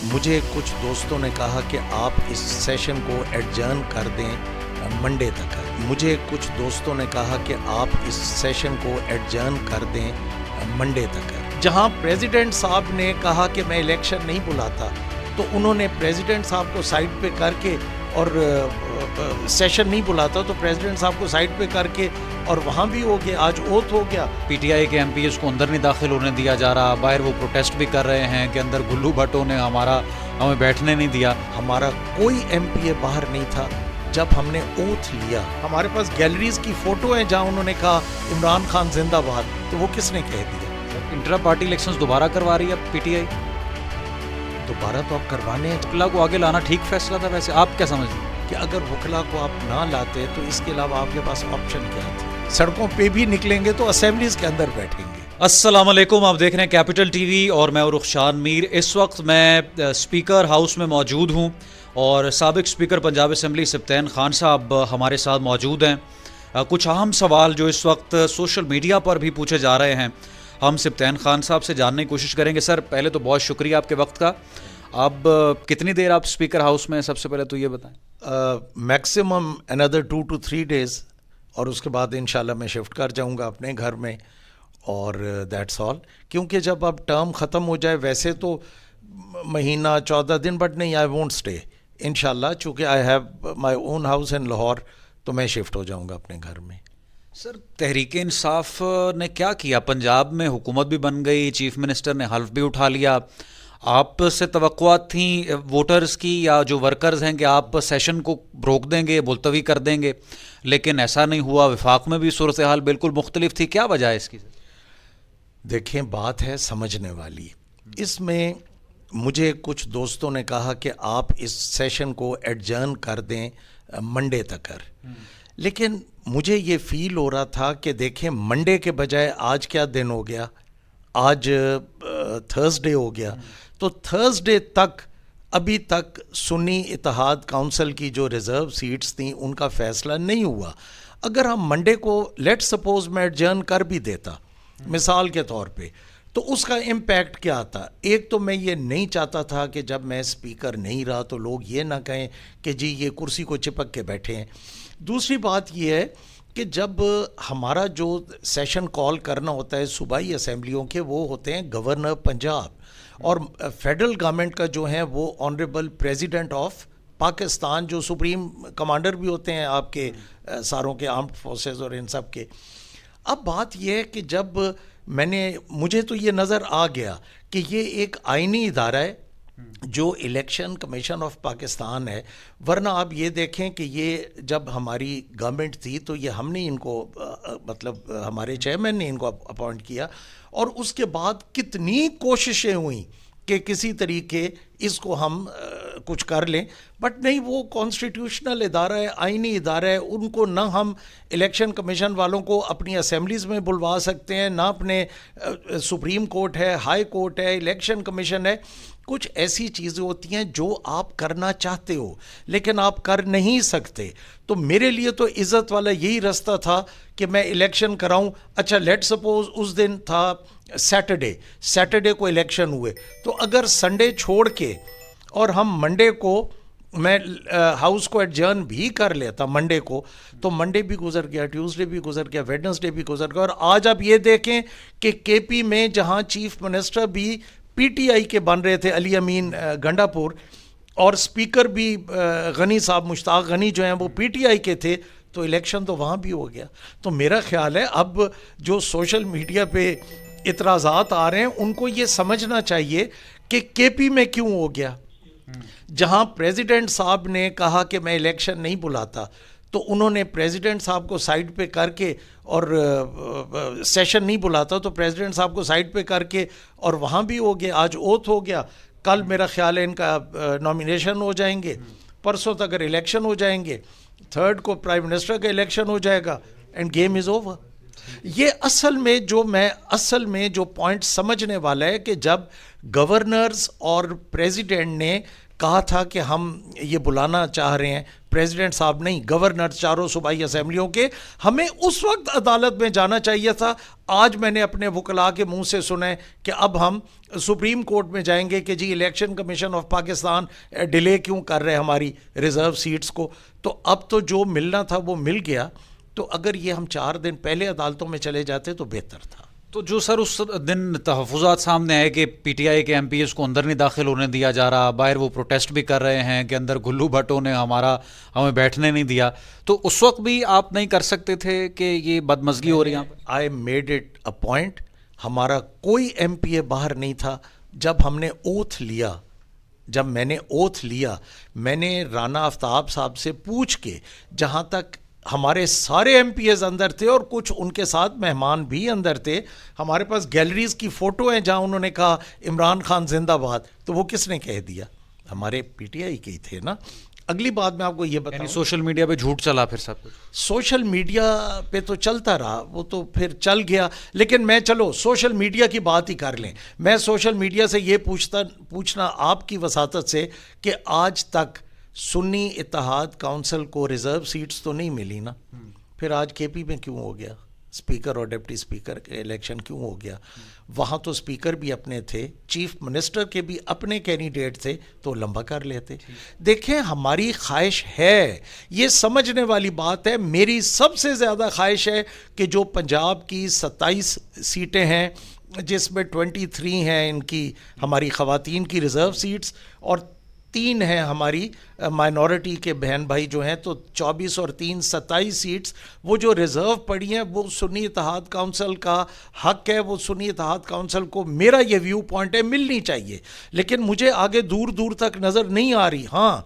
مجھے کچھ دوستوں نے کہا کہ آپ اس سیشن کو ایڈجرن کر دیں منڈے تک. مجھے کچھ دوستوں نے کہا کہ آپ اس سیشن کو ایڈجرن کر دیں منڈے تک. جہاں پریزیڈنٹ صاحب نے کہا کہ میں الیکشن نہیں بلاتا تو انہوں نے پریزیڈنٹ صاحب کو سائڈ پہ کر کے اور سیشن نہیں بلاتا تو پریزیڈنٹ صاحب کو سائڈ پہ کر کے اور وہاں بھی ہو گیا. آج اوتھ ہو گیا. پی ٹی آئی کے ایم پی ایس کو اندر نہیں داخل ہونے دیا جا رہا. باہر وہ پروٹیسٹ بھی کر رہے ہیں کہ اندر گلو بھٹو نے ہمیں بیٹھنے نہیں دیا. ہمارا کوئی ایم پی اے باہر نہیں تھا جب ہم نے اوتھ لیا. ہمارے پاس گیلریز کی فوٹو ہیں جہاں انہوں نے کہا عمران خان زندہ باد. تو وہ کس نے کہہ دیا؟ انٹرا پارٹی الیکشنز دوبارہ کروا رہی ہے پی ٹی آئی. دوبارہ تو آپ کروانے ہیں. وکلا کو آگے لانا ٹھیک فیصلہ تھا. ویسے آپ کیا سمجھتے ہیں کہ اگر وکلا کو آپ نہ لاتے تو اس کے علاوہ آپ کے پاس آپشن کیا تھا؟ سڑکوں پہ بھی نکلیں گے تو اسمبلیز کے اندر بیٹھیں گے. السلام علیکم. آپ دیکھ رہے ہیں کیپٹل ٹی وی اور میں رخشان میر. اس وقت میں اسپیکر ہاؤس میں موجود ہوں اور سابق اسپیکر پنجاب اسمبلی سبطین خان صاحب ہمارے ساتھ موجود ہیں. کچھ اہم سوال جو اس وقت سوشل میڈیا پر بھی پوچھے جا رہے ہیں ہم سبطین خان صاحب سے جاننے کی کوشش کریں گے. سر پہلے تو بہت شکریہ آپ کے وقت کا. اب کتنی دیر آپ اسپیکر ہاؤس میں؟ سب سے پہلے تو یہ بتائیں. میکسیمم another 2 to 3 days اور اس کے بعد انشاءاللہ میں شفٹ کر جاؤں گا اپنے گھر میں اور دیٹس آل. کیونکہ جب اب ٹرم ختم ہو جائے ویسے تو مہینہ 14 دن بٹ نہیں آئی وونٹ اسٹے انشاءاللہ. چونکہ I have my own house in Lahore تو میں شفٹ ہو جاؤں گا اپنے گھر میں. سر تحریک انصاف نے کیا کیا؟ پنجاب میں حکومت بھی بن گئی, چیف منسٹر نے حلف بھی اٹھا لیا. آپ سے توقعات تھیں ووٹرز کی یا جو ورکرز ہیں کہ آپ سیشن کو روک دیں گے, ملتوی کر دیں گے, لیکن ایسا نہیں ہوا. وفاق میں بھی صورتحال بالکل مختلف تھی. کیا وجہ ہے اس کی؟ دیکھیں بات ہے سمجھنے والی. اس میں مجھے کچھ دوستوں نے کہا کہ آپ اس سیشن کو ایڈجرن کر دیں منڈے تک. لیکن مجھے یہ فیل ہو رہا تھا کہ دیکھیں منڈے کے بجائے آج کیا دن ہو گیا, آج تھرسڈے ہو گیا. تو تھرسڈے تک ابھی تک سنی اتحاد کونسل کی جو ریزرو سیٹس تھیں ان کا فیصلہ نہیں ہوا. اگر ہم منڈے کو لیٹ سپوز میں ایڈجرن کر بھی دیتا مثال کے طور پہ تو اس کا امپیکٹ کیا آتا؟ ایک تو میں یہ نہیں چاہتا تھا کہ جب میں اسپیکر نہیں رہا تو لوگ یہ نہ کہیں کہ جی یہ کرسی کو چپک کے بیٹھے ہیں. دوسری بات یہ ہے کہ جب ہمارا جو سیشن کال کرنا ہوتا ہے صوبائی اسمبلیوں کے وہ ہوتے ہیں گورنر پنجاب اور فیڈرل گورنمنٹ کا جو ہے وہ آنریبل پریزیڈنٹ آف پاکستان جو سپریم کمانڈر بھی ہوتے ہیں آپ کے ساروں کے آرمڈ فورسز اور ان سب کے. اب بات یہ ہے کہ جب مجھے تو یہ نظر آ گیا کہ یہ ایک آئینی ادارہ ہے جو الیکشن کمیشن آف پاکستان ہے. ورنہ آپ یہ دیکھیں کہ یہ جب ہماری گورنمنٹ تھی تو یہ ہم نے ان کو مطلب ہمارے چیئرمین نے ان کو اپوائنٹ کیا اور اس کے بعد کتنی کوششیں ہوئیں کہ کسی طریقے اس کو ہم کچھ کر لیں. بٹ نہیں, وہ کانسٹیٹیوشنل ادارہ ہے, آئینی ادارہ ہے. ان کو نہ ہم الیکشن کمیشن والوں کو اپنی اسمبلیز میں بلوا سکتے ہیں, نہ اپنے سپریم کورٹ ہے, ہائی کورٹ ہے, الیکشن کمیشن ہے. کچھ ایسی چیزیں ہوتی ہیں جو آپ کرنا چاہتے ہو لیکن آپ کر نہیں سکتے. تو میرے لیے تو عزت والا یہی راستہ تھا کہ میں الیکشن کراؤں. اچھا لیٹ سپوز اس دن تھا سیٹرڈے کو الیکشن ہوئے تو اگر سنڈے چھوڑ کے اور ہم منڈے کو میں ہاؤس کو ایڈجرن بھی کر لیتا منڈے کو تو منڈے بھی گزر گیا, ٹیوزڈے بھی گزر گیا, ویڈنسڈے بھی گزر گیا. اور آج آپ یہ دیکھیں کہ کے پی میں جہاں چیف منسٹر بھی پی ٹی آئی کے بن رہے تھے علی امین گنڈا پور اور اسپیکر بھی غنی صاحب مشتاق غنی جو ہیں وہ پی ٹی آئی کے تھے تو الیکشن تو وہاں بھی ہو گیا. تو میرا خیال ہے اب جو سوشل میڈیا پہ اعتراضات آ رہے ہیں ان کو یہ سمجھنا چاہیے کہ کے پی میں کیوں ہو گیا. جہاں پریزیڈنٹ صاحب نے کہا کہ میں الیکشن نہیں بلاتا تو انہوں نے پریزیڈنٹ صاحب کو سائڈ پہ کر کے اور سیشن نہیں بلاتا تو پریزیڈنٹ صاحب کو سائڈ پہ کر کے اور وہاں بھی ہو گیا. آج اوتھ ہو گیا, کل میرا خیال ہے ان کا نامینیشن ہو جائیں گے, پرسوں تک اگر الیکشن ہو جائیں گے, تھرڈ کو پرائم منسٹر کا الیکشن ہو جائے گا اینڈ گیم از اوور. یہ اصل میں جو پوائنٹ سمجھنے والا ہے کہ جب گورنرز اور پریزیڈنٹ نے کہا تھا کہ ہم یہ بلانا چاہ رہے ہیں، پریزیڈنٹ صاحب نہیں، گورنر چاروں صوبائی اسمبلیوں کے، ہمیں اس وقت عدالت میں جانا چاہیے تھا۔ آج میں نے اپنے وکلاء کے منہ سے سنا ہے کہ اب ہم سپریم کورٹ میں جائیں گے کہ جی election commission of Pakistan delay کیوں کر رہے ہماری ریزرو سیٹس کو۔ تو اب تو جو ملنا تھا وہ مل گیا، تو اگر یہ ہم 4 دن پہلے عدالتوں میں چلے جاتے تو بہتر تھا۔ تو جو سر اس دن تحفظات سامنے آئے کہ پی ٹی آئی کے ایم پی ایس کو اندر نہیں داخل ہونے دیا جا رہا، باہر وہ پروٹیسٹ بھی کر رہے ہیں کہ اندر گلو بھٹو نے ہمیں بیٹھنے نہیں دیا، تو اس وقت بھی آپ نہیں کر سکتے تھے کہ یہ بدمزگی ہو رہی ہے یہاں پر؟ I made it a point, ہمارا کوئی ایم پی اے باہر نہیں تھا۔ جب ہم نے اوتھ لیا، جب میں نے اوتھ لیا، میں نے رانا آفتاب صاحب سے پوچھ کے، جہاں تک ہمارے سارے ایم پی ایز اندر تھے اور کچھ ان کے ساتھ مہمان بھی اندر تھے، ہمارے پاس گیلریز کی فوٹو ہیں جہاں انہوں نے کہا عمران خان زندہ باد، تو وہ کس نے کہہ دیا؟ ہمارے پی ٹی آئی کے ہی تھے نا۔ اگلی بات میں آپ کو یہ بتاؤں، یعنی سوشل میڈیا پہ جھوٹ چلا پھر سب کچھ؟ سوشل میڈیا پہ تو چلتا رہا، وہ تو پھر چل گیا، لیکن میں چلو سوشل میڈیا کی بات ہی کر لیں۔ میں سوشل میڈیا سے یہ پوچھنا آپ کی وساطت سے کہ آج تک سنی اتحاد کونسل کو ریزرو سیٹس تو نہیں ملی نا، پھر آج کے پی میں کیوں ہو گیا؟ اسپیکر اور ڈپٹی اسپیکر کے الیکشن کیوں ہو گیا؟ وہاں تو اسپیکر بھی اپنے تھے، چیف منسٹر کے بھی اپنے کینڈیڈیٹ تھے، تو لمبا کر لیتے۔ دیکھیں ہماری خواہش ہے، یہ سمجھنے والی بات ہے، میری سب سے زیادہ خواہش ہے کہ جو پنجاب کی 27 سیٹیں ہیں، جس میں 23 ہیں ان کی ہماری خواتین کی ریزرو سیٹس، اور 3 ہیں ہماری مائنورٹی کے بہن بھائی جو ہیں، تو 24 اور 3 27 سیٹس وہ جو ریزرو پڑی ہیں، وہ سنی اتحاد کونسل کا حق ہے، وہ سنی اتحاد کونسل کو، میرا یہ ویو پوائنٹ ہے، ملنی چاہیے، لیکن مجھے آگے دور دور تک نظر نہیں آ رہی۔ ہاں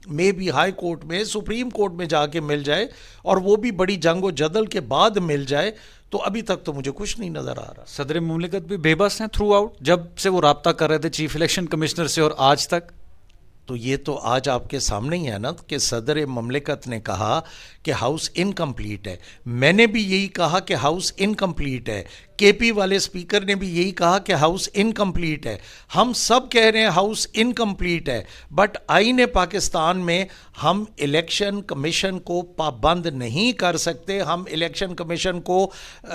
میں بھی ہائی کورٹ میں، سپریم کورٹ میں جا کے مل جائے، اور وہ بھی بڑی جنگ و جدل کے بعد مل جائے، تو ابھی تک تو مجھے کچھ نہیں نظر آ رہا۔ صدر مملکت بھی بے بس ہیں تھرو آؤٹ، جب سے وہ رابطہ کر رہے تھے چیف الیکشن کمشنر سے اور آج تک؟ تو یہ تو آج آپ کے سامنے ہی ہے نا کہ صدر مملکت نے کہا کہ ہاؤس انکمپلیٹ ہے، میں نے بھی یہی کہا کہ ہاؤس انکمپلیٹ ہے، کے پی والے اسپیکر نے بھی یہی کہا کہ ہاؤس انکمپلیٹ ہے، ہم سب کہہ رہے ہیں ہاؤس انکمپلیٹ ہے، بٹ آئین پاکستان میں ہم الیکشن کمیشن کو پابند نہیں کر سکتے، ہم الیکشن کمیشن کو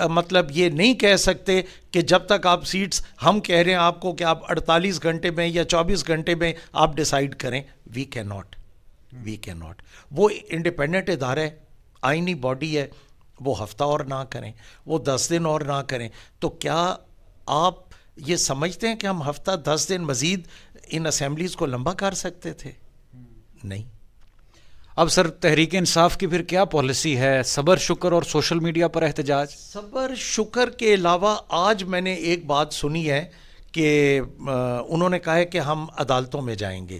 مطلب یہ نہیں کہہ سکتے کہ جب تک آپ سیٹس، ہم کہہ رہے ہیں آپ کو کہ آپ 48 گھنٹے میں یا 24 گھنٹے میں آپ ڈیسائیڈ کریں، وی کین ناٹ۔ وہ انڈیپینڈنٹ ادارہ ہے، آئینی باڈی ہے، وہ ہفتہ اور نہ کریں، وہ 10 دن اور نہ کریں، تو کیا آپ یہ سمجھتے ہیں کہ ہم ہفتہ 10 دن مزید ان اسمبلیز کو لمبا کر سکتے تھے؟ نہیں۔ اب سر تحریک انصاف کی پھر کیا پالیسی ہے؟ صبر شکر اور سوشل میڈیا پر احتجاج؟ صبر شکر کے علاوہ آج میں نے ایک بات سنی ہے کہ انہوں نے کہا ہے کہ ہم عدالتوں میں جائیں گے،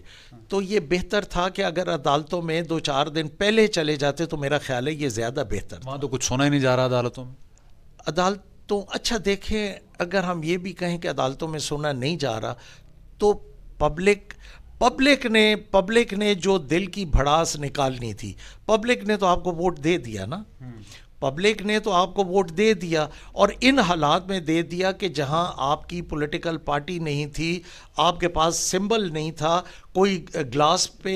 تو یہ بہتر تھا کہ اگر عدالتوں میں 2-4 دن پہلے چلے جاتے تو میرا خیال ہے یہ زیادہ بہتر تھا۔ وہاں تو کچھ ہونا ہی نہیں جا رہا عدالتوں میں۔ عدالتوں، اچھا دیکھیں، اگر ہم یہ بھی کہیں کہ عدالتوں میں سونا نہیں جا رہا، تو پبلک نے جو دل کی بھڑاس نکالنی تھی، پبلک نے تو آپ کو ووٹ دے دیا نا، پبلک نے تو آپ کو ووٹ دے دیا، اور ان حالات میں دے دیا کہ جہاں آپ کی پولیٹیکل پارٹی نہیں تھی، آپ کے پاس سمبل نہیں تھا، کوئی گلاس پہ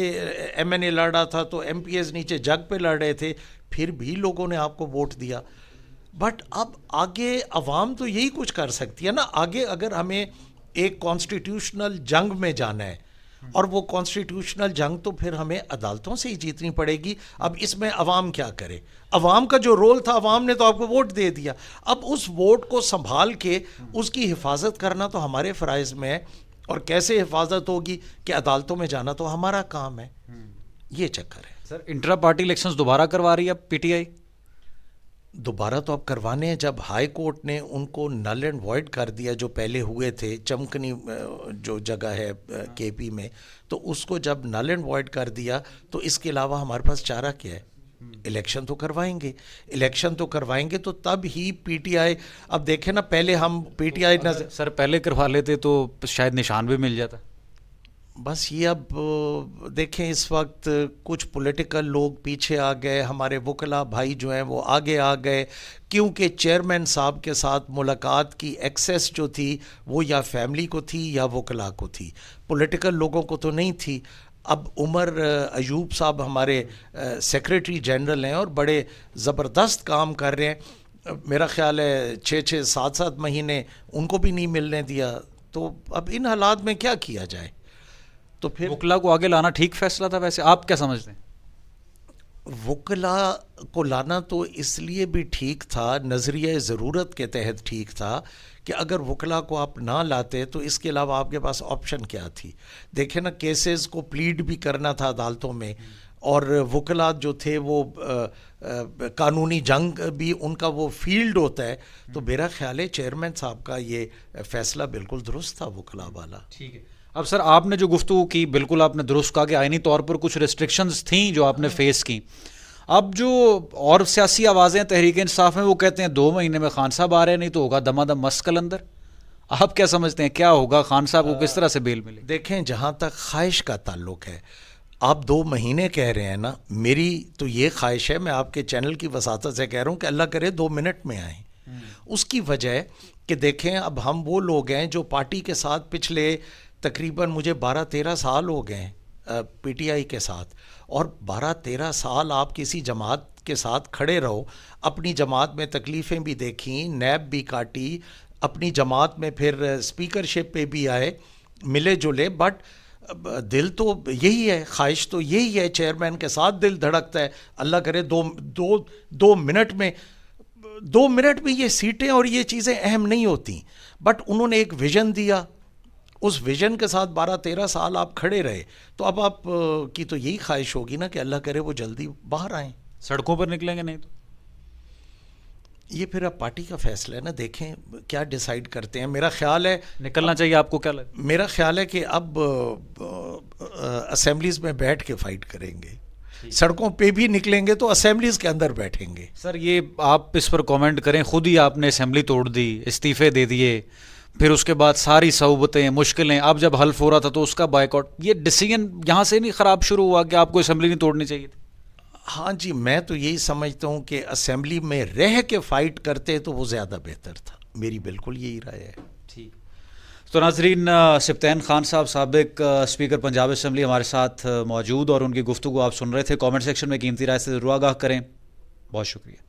ایم این اے لڑ رہا تھا تو ایم پی ایز نیچے جگ پہ لڑ رہے تھے، پھر بھی لوگوں نے آپ کو ووٹ دیا۔ بٹ اب آگے عوام تو یہی کچھ کر سکتی ہے نا، آگے اگر ہمیں ایک کانسٹیٹیوشنل جنگ میں جانا ہے، اور وہ کانسٹیٹیوشنل جنگ تو پھر ہمیں عدالتوں سے ہی جیتنی پڑے گی۔ اب اس میں عوام کیا کرے؟ عوام کا جو رول تھا، عوام نے تو آپ کو ووٹ دے دیا، اب اس ووٹ کو سنبھال کے اس کی حفاظت کرنا تو ہمارے فرائض میں ہے، اور کیسے حفاظت ہوگی کہ عدالتوں میں جانا تو ہمارا کام ہے، یہ چکر ہے۔ سر انٹرا پارٹی الیکشنز دوبارہ کروا رہی ہے اب پی ٹی آئی؟ دوبارہ تو اب کروانے ہیں، جب ہائی کورٹ نے ان کو نل اینڈ وائڈ کر دیا جو پہلے ہوئے تھے، چمکنی جو جگہ ہے کے پی میں، تو اس کو جب نل اینڈ وائڈ کر دیا تو اس کے علاوہ ہمارے پاس چارہ کیا ہے؟ الیکشن تو کروائیں گے تو تب ہی پی ٹی آئی، اب دیکھیں نا، پہلے ہم پی ٹی آئی سر پہلے کروا لیتے تو شاید نشان بھی مل جاتا۔ بس یہ اب دیکھیں اس وقت کچھ پولیٹیکل لوگ پیچھے آ گئے, ہمارے وکلا بھائی جو ہیں وہ آگے آ گئے, کیونکہ چیئرمین صاحب کے ساتھ ملاقات کی ایکسیس جو تھی وہ یا فیملی کو تھی یا وکلا کو تھی, پولیٹیکل لوگوں کو تو نہیں تھی. اب عمر ایوب صاحب ہمارے سیکریٹری جنرل ہیں اور بڑے زبردست کام کر رہے ہیں, میرا خیال ہے 6-7 مہینے ان کو بھی نہیں ملنے دیا. تو اب ان حالات میں کیا کیا جائے؟ تو پھر وکلا کو آگے لانا ٹھیک فیصلہ تھا ویسے, آپ کیا سمجھتے ہیں؟ وکلا کو لانا تو اس لیے بھی ٹھیک تھا, نظریہ ضرورت کے تحت ٹھیک تھا, کہ اگر وکلا کو آپ نہ لاتے تو اس کے علاوہ آپ کے پاس آپشن کیا تھی. دیکھیں نا, کیسز کو پلیڈ بھی کرنا تھا عدالتوں میں, اور وکلا جو تھے وہ قانونی جنگ بھی ان کا وہ فیلڈ ہوتا ہے. تو میرا خیال ہے چیئرمین صاحب کا یہ فیصلہ بالکل درست تھا وکلا والا. ٹھیک ہے. اب سر آپ نے جو گفتگو کی بالکل آپ نے درست کہا کہ آئینی طور پر کچھ ریسٹرکشنز تھیں جو آپ نے فیس کی. اب جو اور سیاسی آوازیں تحریک انصاف میں وہ کہتے ہیں 2 مہینے میں خان صاحب آ رہے, نہیں تو ہوگا دما دم مس قلندر. آپ کیا سمجھتے ہیں کیا ہوگا, خان صاحب کو کس طرح سے بیل ملے؟ دیکھیں, جہاں تک خواہش کا تعلق ہے, آپ 2 مہینے کہہ رہے ہیں نا, میری تو یہ خواہش ہے, میں آپ کے چینل کی وساطت سے کہہ رہا ہوں کہ اللہ کرے 2 منٹ میں آئیں. اس کی وجہ ہے کہ دیکھیں اب ہم وہ لوگ ہیں جو پارٹی کے ساتھ پچھلے تقریباً مجھے 12-13 سال ہو گئے ہیں پی ٹی آئی کے ساتھ, اور 12-13 سال آپ کسی جماعت کے ساتھ کھڑے رہو, اپنی جماعت میں تکلیفیں بھی دیکھیں, نیب بھی کاٹی, اپنی جماعت میں پھر اسپیکرشپ پہ بھی آئے, ملے جلے, بٹ دل تو یہی ہے, خواہش تو یہی ہے, چیئرمین کے ساتھ دل دھڑکتا ہے. اللہ کرے 2 منٹ میں 2 منٹ میں یہ سیٹیں اور یہ چیزیں اہم نہیں ہوتی, بٹ انہوں نے ایک ویژن دیا, اس ویژن کے ساتھ 12-13 سال آپ کھڑے رہے, تو اب آپ کی تو یہی خواہش ہوگی نا کہ اللہ کرے وہ جلدی باہر آئیں. سڑکوں پر نکلیں گے نہیں تو یہ پھر اب پارٹی کا فیصلہ ہے نا, دیکھیں کیا ڈیسائیڈ کرتے ہیں. میرا خیال ہے نکلنا چاہیے, آپ کو کیا لگتا ہے؟ میرا خیال ہے کہ اب اسمبلیز میں بیٹھ کے فائٹ کریں گے, سڑکوں پہ بھی نکلیں گے تو اسمبلیز کے اندر بیٹھیں گے. سر یہ آپ اس پر کامنٹ کریں, خود ہی آپ نے اسمبلی توڑ دی, استعفے دے دیے, پھر اس کے بعد ساری صعوبتیں مشکلیں, اب جب حلف ہو رہا تھا تو اس کا بائیکاٹ, یہ ڈیسیژن یہاں سے نہیں خراب شروع ہوا کہ آپ کو اسمبلی نہیں توڑنی چاہیے تھی؟ ہاں جی, میں تو یہی سمجھتا ہوں کہ اسمبلی میں رہ کے فائٹ کرتے تو وہ زیادہ بہتر تھا, میری بالکل یہی رائے ہے. ٹھیک. تو ناظرین, سبطین خان صاحب سابق اسپیکر پنجاب اسمبلی ہمارے ساتھ موجود, اور ان کی گفتگو آپ سن رہے تھے. کامنٹ سیکشن میں قیمتی رائے سے ضرور آگاہ کریں. بہت شکریہ.